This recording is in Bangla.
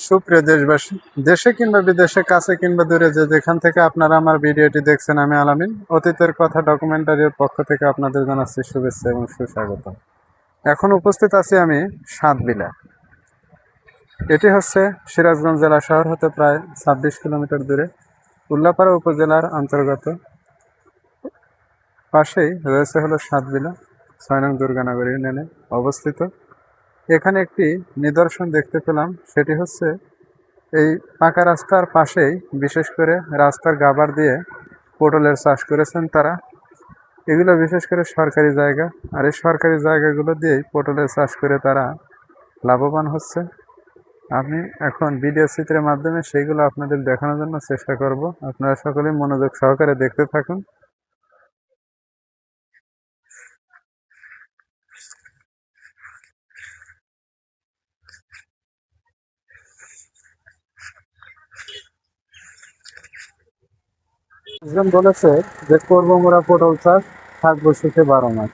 সুপ্রিয় দেশবাসী, দেশে কিংবা বিদেশে, কাছে কিংবা দূরে, যেখান থেকে আপনারা আমার ভিডিওটি দেখছেন, আমি আলামিন অতীতের কথা ডকুমেন্টারির পক্ষ থেকে আপনাদের জানাচ্ছি শুভেচ্ছা এবং সুস্বাগত। এখন উপস্থিত আছি আমি সাতবিলা। এটি হচ্ছে সিরাজগঞ্জ জেলা শহর হতে প্রায় ২৬ কিলোমিটার দূরে, উল্লাপাড়া উপজেলার অন্তর্গত। পাশেই রয়েছে হলো সাতবিলা, ৬ নং দুর্গানগর ইউনিয়নে অবস্থিত। এখানে একটি নিদর্শন দেখতে পেলাম, সেটি হচ্ছে এই পাকা রাস্তার পাশেই, বিশেষ করে রাস্তার গাবার দিয়ে পটলের চাষ করেছেন তারা। এগুলো বিশেষ করে সরকারি জায়গা, আর এই সরকারি জায়গাগুলো দিয়েই পটলের চাষ করে তারা লাভবান হচ্ছে। আমি এখন ভিডিও চিত্রের মাধ্যমে সেইগুলো আপনাদের দেখানোর জন্য চেষ্টা করব। আপনারা সকলেই মনোযোগ সহকারে দেখতে থাকুন। একজন বলেছে যে করবো মোরা পটল চাষ, থাকবো সুখে ১২ মাস।